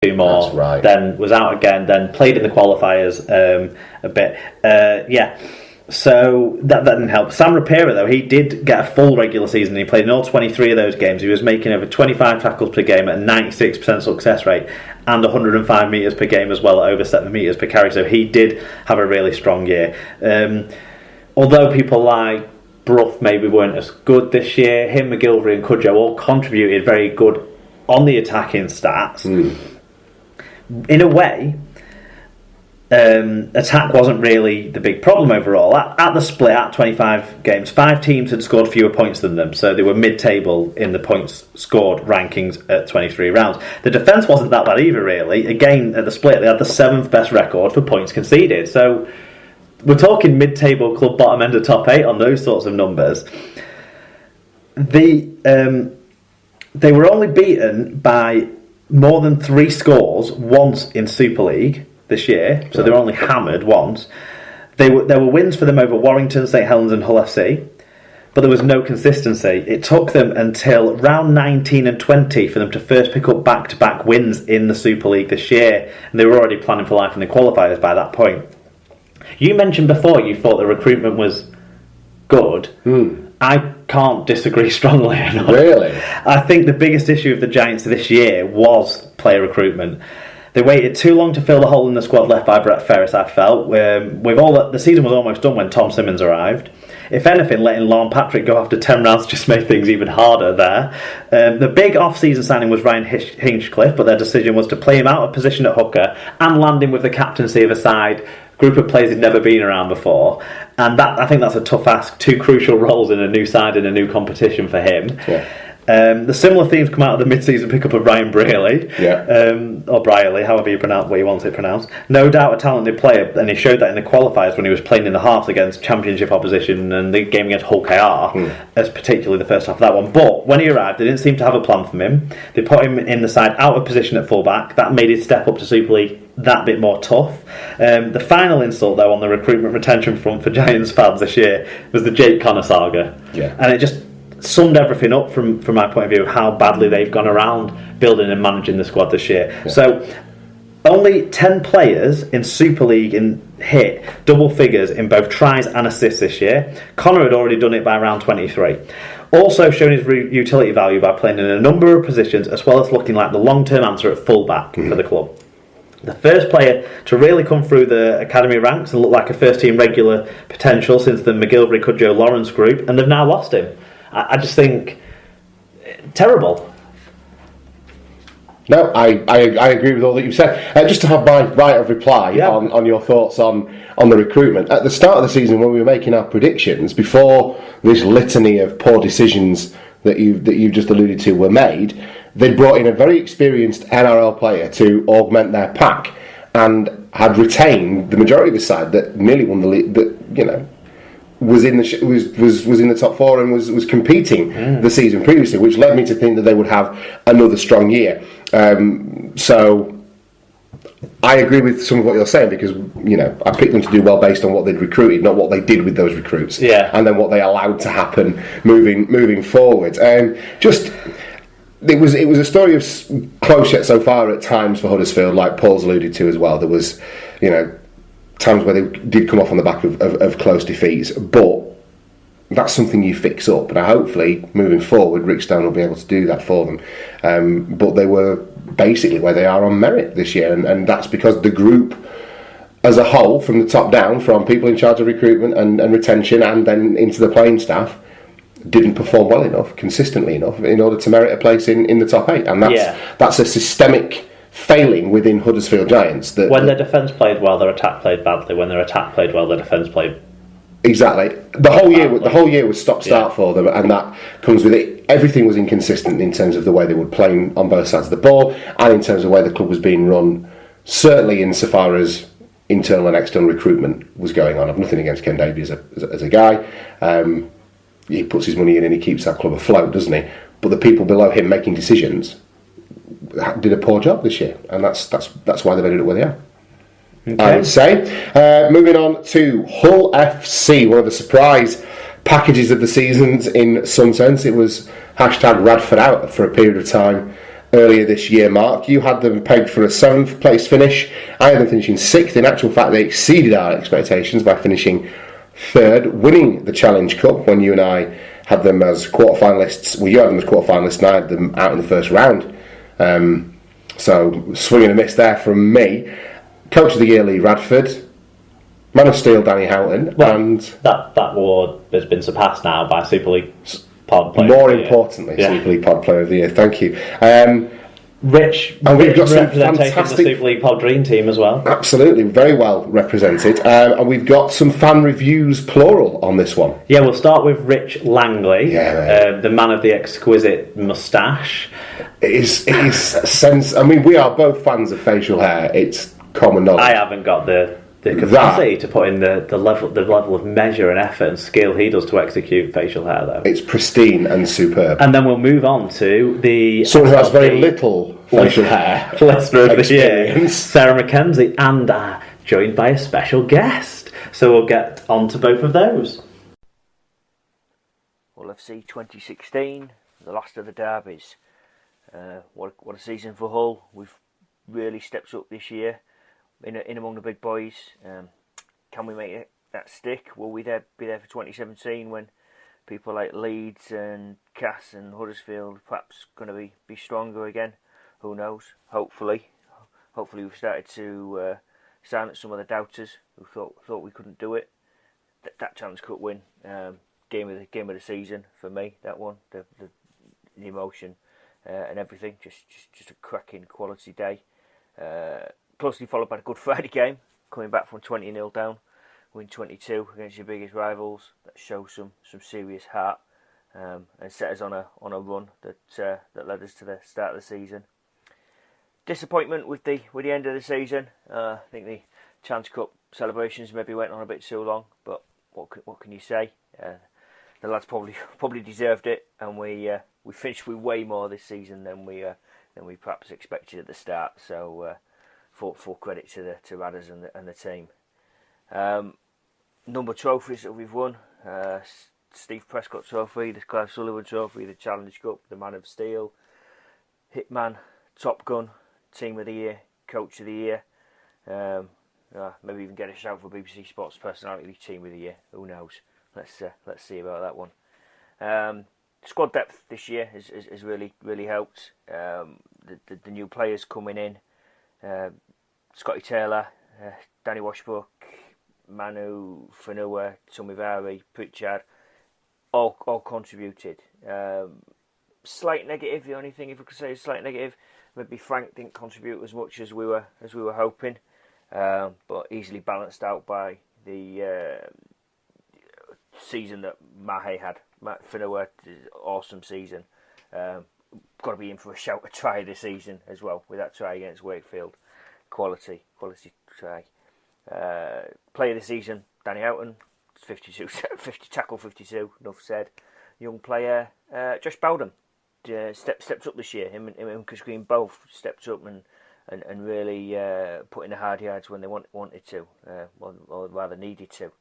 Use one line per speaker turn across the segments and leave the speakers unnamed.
2 more.
That's right.
Then was out again. Then played in the qualifiers a bit. So that didn't help. Sam Rapira, though, he did get a full regular season. He played in all 23 of those games. He was making over 25 tackles per game at a 96% success rate and 105 metres per game as well at over 7 metres per carry. So he did have a really strong year. Although people like Brough maybe weren't as good this year, him, McGilvery and Cudjoe all contributed very good on the attacking stats. In a way, attack wasn't really the big problem overall. At the split, at 25 games, 5 teams had scored fewer points than them, so they were mid-table in the points scored rankings at 23 rounds. The defence wasn't that bad either, really. Again, at the split, they had the 7th best record for points conceded, so we're talking mid-table club bottom end of top 8 on those sorts of numbers. They were only beaten by more than 3 scores once in Super League this year, so they were only hammered once. There were wins for them over Warrington, St Helens and Hull FC, but there was no consistency. It took them until round 19 and 20 for them to first pick up back-to-back wins in the Super League this year, and they were already planning for life in the qualifiers by that point. You mentioned before you thought the recruitment was good. I can't disagree strongly enough.
Really?
I think the biggest issue of the Giants this year was player recruitment. They waited too long to fill the hole in the squad left by Brett Ferris, I felt. With all the season was almost done when Tom Simmons arrived. If anything, letting Lorne Patrick go after 10 rounds just made things even harder there. The big off-season signing was Ryan Hinchcliffe, but their decision was to play him out of position at hooker and land him with the captaincy of a side, group of players he'd never been around before. And I think that's a tough ask. 2 crucial roles in a new side in a new competition for him.
Yeah.
The similar themes come out of the mid-season pickup of Ryan Braley, or Brierley, however you pronounce what you want it pronounced. No doubt a talented player, and he showed that in the qualifiers when he was playing in the halves against Championship opposition and the game against Hull KR, as particularly the first half of that one. But when he arrived, they didn't seem to have a plan for him. They put him in the side out of position at fullback. That made his step up to Super League that bit more tough. The final insult, though, on the recruitment retention front for Giants fans this year was the Jake Connor saga.
Yeah.
And it just summed everything up from my point of view of how badly they've gone around building and managing the squad this year. Yeah. So only 10 players in Super League hit double figures in both tries and assists this year. Connor had already done it by round 23. Also shown his utility value by playing in a number of positions, as well as looking like the long-term answer at full-back for the club. The first player to really come through the academy ranks and look like a first-team regular potential since the McGilvery, Cudjoe, Lawrence group, and they've now lost him. I just think terrible.
No, I agree with all that you've said. Just to have my right of reply on your thoughts on the recruitment. At the start of the season, when we were making our predictions, before this litany of poor decisions that you've just alluded to were made, they brought in a very experienced NRL player to augment their pack, and had retained the majority of the side that nearly won the league. That was in the top 4 and was competing the season previously, which led me to think that they would have another strong year. So I agree with some of what you're saying, because I picked them to do well based on what they'd recruited, not what they did with those recruits, and then what they allowed to happen moving forward. It was a story of close yet so far at times for Huddersfield, like Paul's alluded to as well. There was times where they did come off on the back of close defeats, but that's something you fix up. Now, hopefully, moving forward, Rick Stone will be able to do that for them. But they were basically where they are on merit this year, and that's because the group as a whole, from the top down, from people in charge of recruitment and retention, and then into the playing staff, didn't perform well enough, consistently enough, in order to merit a place in the top 8. And that's a systemic failing within Huddersfield Giants.
When their defence played well, their attack played badly. When their attack played well, their defence played
exactly. The whole year was stop-start for them, and that comes with it. Everything was inconsistent in terms of the way they were playing on both sides of the ball, and in terms of the way the club was being run. Certainly, insofar as internal and external recruitment was going on. I've nothing against Ken Davey as a guy. He puts his money in and he keeps that club afloat, doesn't he? But the people below him making decisions did a poor job this year, and that's why they've ended up where they are. Okay. I would say. Moving on to Hull FC, one of the surprise packages of the seasons in some sense. It was #Radford out for a period of time earlier this year, Mark. You had them pegged for a 7th place finish. I had them finishing 6th. In actual fact, they exceeded our expectations by finishing 3rd, winning the Challenge Cup when you and I had them as quarter-finalists. Well, you had them as quarter-finalists and I had them out in the first round. So, swing and a miss there from me. Coach of the Year, Lee Radford. Man of Steel, Danny Houghton.
Well,
and
that award has been surpassed now by Super League Pod Player
more
of the Year.
importantly, Super League Pod Player of the Year. Thank you.
Rich,
and we've got some
representation
fantastic
the Super League Pod Dream Team as well.
Absolutely, very well represented. And we've got some fan reviews, plural, on this one.
Yeah, we'll start with Rich Langley, the man of the exquisite moustache.
It is sense. I mean, we are both fans of facial hair. It's common knowledge.
I haven't got the capacity to put in the level of measure and effort and skill he does to execute facial hair, though.
It's pristine and superb.
And then we'll move on to the
someone who has very little facial hair.
Listener of the year, Sarah Mackenzie, and joined by a special guest. So we'll get on to both of those.
Well, FC 2016, the last of the derbies. What a season for Hull. We've really stepped up this year. In among the big boys, can we make that stick? Will we be there for 2017 when people like Leeds and Cass and Huddersfield perhaps going to be stronger again? Who knows? Hopefully we've started to silence some of the doubters who thought we couldn't do it. That Challenge Cup win, game of the season for me. That one, the emotion and everything, just a cracking quality day. Closely followed by a Good Friday game, coming back from 20-0 down, win 22 against your biggest rivals. That shows some serious heart and set us on a run that led us to the start of the season. Disappointment with the end of the season. I think the Challenge Cup celebrations maybe went on a bit too long, but what can you say? The lads probably deserved it, and we finished with way more this season than we perhaps expected at the start. So. Full credit to Radders and the team. Number of trophies that we've won: Steve Prescott Trophy, the Clive Sullivan Trophy, the Challenge Cup, the Man of Steel, Hitman, Top Gun, Team of the Year, Coach of the Year. Maybe even get a shout for BBC Sports Personality Team of the Year. Who knows? Let's see about that one. Squad depth this year has really helped. The new players coming in. Scotty Taylor, Danny Washbrook, Manu, Fanua, Tumivari, Pritchard, all contributed. Slight negative, the only thing if we could say is slight negative, maybe Frank didn't contribute as much as we were hoping, but easily balanced out by the season that Mahe had. Fanua, awesome season. Got to be in for a shout to try this season as well with that try against Wakefield. Quality try. Player of the season, Danny Houghton, 52, 50 tackle 52. Enough said. Young player, Josh Bowden, stepped up this year. Him and Chris Green both stepped up and really put in the hard yards when they wanted to, or rather needed to.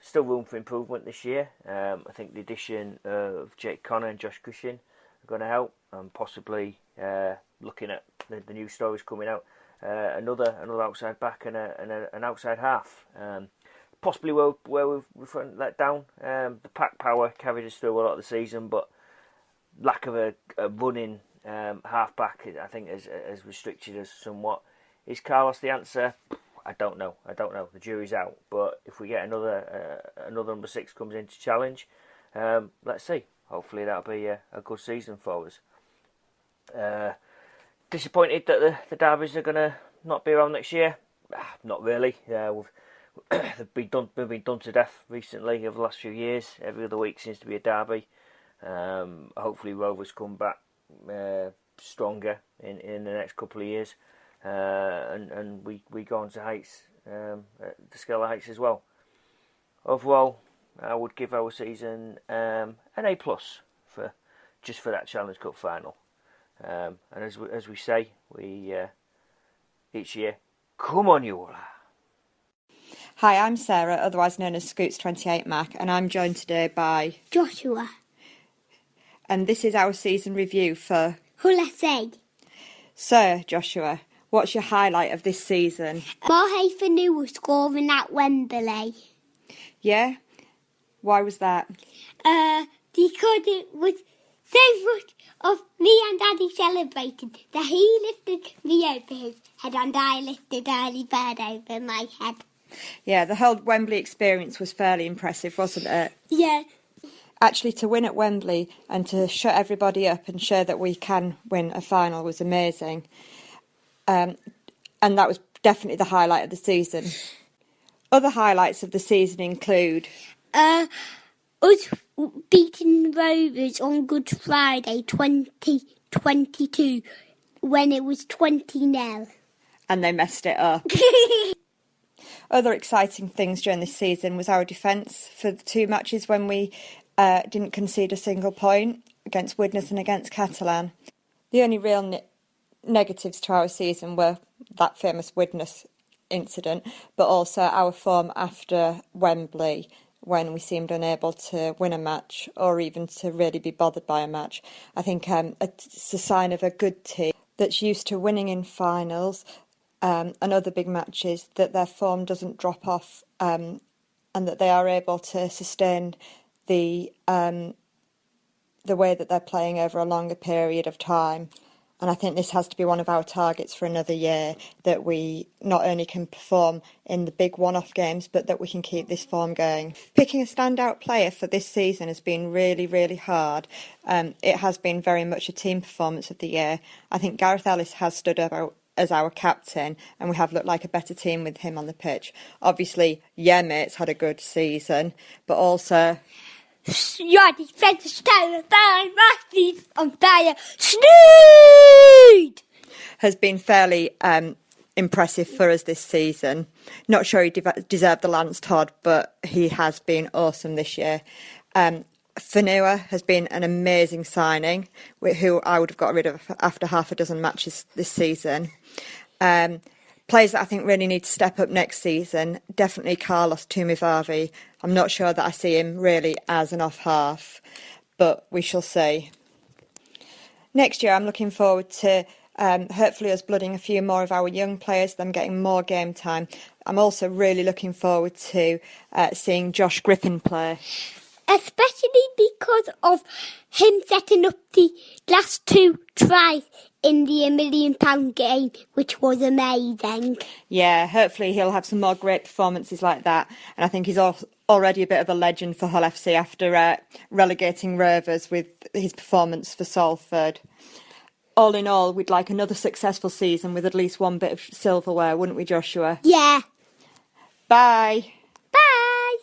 Still room for improvement this year. I think the addition of Jake Connor and Josh Cushing going to help, and possibly looking at the new stories coming out, another outside back and an outside half. Possibly where we've let down. The pack power carried us through a lot of the season, but lack of a running half back, I think, has restricted us somewhat. Is Carlos the answer? I don't know. The jury's out. But if we get another number 6 comes in to challenge, let's see. Hopefully that'll be a good season for us. Disappointed that the derbies are going to not be around next year? Not really. They've been done to death recently over the last few years. Every other week seems to be a derby. Hopefully Rovers come back stronger in the next couple of years, and we go on to heights, the scale of heights as well. Overall, I would give our season an A+ for that Challenge Cup final. And as we say, we each year, come on you all.
Hi, I'm Sarah, otherwise known as Scoots28 Mac, and I'm joined today by
Joshua.
And this is our season review for
Hull FC.
So, Joshua, what's your highlight of this season?
Wakefield scoring at Wembley.
Yeah? Why was that?
Because it was so much of me and Daddy celebrating that he lifted me over his head and I lifted early bird over my head.
Yeah, the whole Wembley experience was fairly impressive, wasn't it?
Yeah.
Actually, to win at Wembley and to shut everybody up and show that we can win a final was amazing. And that was definitely the highlight of the season. Other highlights of the season include...
us beating Rovers on Good Friday 2022 when it was 20-0.
And they messed it up. Other exciting things during this season was our defence for the 2 matches when we didn't concede a single point against Widnes and against Catalan. The only real negatives to our season were that famous Widnes incident, but also our form after Wembley when we seemed unable to win a match or even to really be bothered by a match. I think it's a sign of a good team that's used to winning in finals and other big matches, that their form doesn't drop off and that they are able to sustain the way that they're playing over a longer period of time. And I think this has to be one of our targets for another year, that we not only can perform in the big one-off games, but that we can keep this form going. Picking a standout player for this season has been really, really hard. It has been very much a team performance of the year. I think Gareth Ellis has stood up as our captain, and we have looked like a better team with him on the pitch. Obviously, Mate's had a good season, but also...
Your defence is terrifying, massive on fire. Snood!
Has been fairly impressive for us this season. Not sure he deserved the Lance Todd, but he has been awesome this year. Fanua has been an amazing signing, who I would have got rid of after half a dozen matches this season. Players that I think really need to step up next season, definitely Carlos Tumivavi. I'm not sure that I see him really as an off-half, but we shall see. Next year I'm looking forward to hopefully us blooding a few more of our young players, them getting more game time. I'm also really looking forward to seeing Josh Griffin play.
Especially because of him setting up the last 2 tries in the £1 million game, which was amazing.
Yeah, hopefully he'll have some more great performances like that. And I think he's already a bit of a legend for Hull FC after relegating Rovers with his performance for Salford. All in all, we'd like another successful season with at least one bit of silverware, wouldn't we, Joshua?
Yeah.
Bye.
Bye.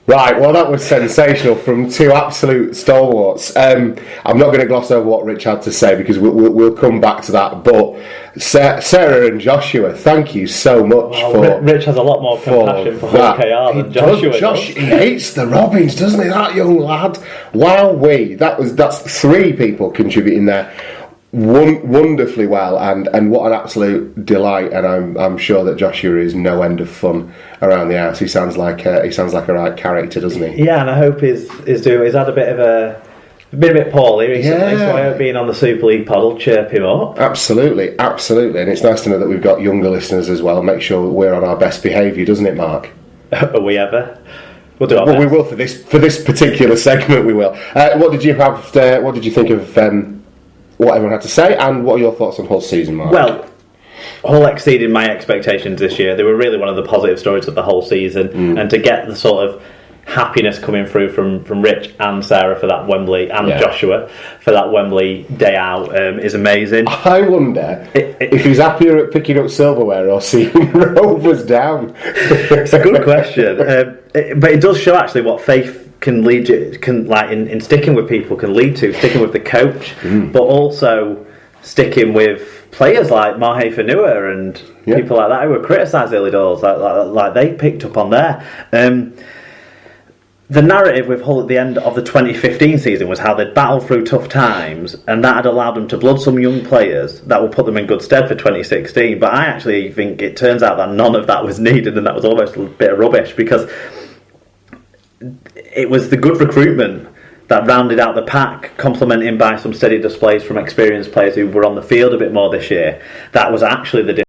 Right, well, that was sensational from 2 absolute stalwarts. I'm not going to gloss over what Rich had to say because we'll come back to that. But Sarah and Joshua, thank you so much for...
Rich has a lot more compassion for Hull KR than Joshua.
Josh, he hates the Robins, doesn't he, that young lad? Wowee, that's 3 people contributing there. Wonderfully well, and what an absolute delight, and I'm sure that Joshua is no end of fun around the house. He sounds like a right character, doesn't he?
Yeah, and I hope he's had a bit poorly recently, so I hope being on the Super League pod will chirp him up. Absolutely,
and it's nice to know that we've got younger listeners as well. Make sure we're on our best behaviour, doesn't it, Mark?
Are we ever? We'll do our best.
We will for this particular segment. We will. What did you think of? What everyone had to say, and what are your thoughts on Hull's season, Mark?
Well, Hull exceeded my expectations this year. They were really one of the positive stories of the whole season, and to get the sort of happiness coming through from Rich and Sarah for that Wembley, and Joshua for that Wembley day out is amazing.
I wonder if he's happier at picking up silverware or seeing Rovers down.
It's a good question, but it does show actually what faith can lead you, in sticking with people, can lead to sticking with the coach, but also sticking with players like Mahe Fanua and people like that who were criticised early doors, like they picked up on there. The narrative with Hull at the end of the 2015 season was how they'd battled through tough times, and that had allowed them to blood some young players that will put them in good stead for 2016. But I actually think it turns out that none of that was needed, and that was almost a bit of rubbish, because it was the good recruitment that rounded out the pack, complemented by some steady displays from experienced players who were on the field a bit more this year. That was actually the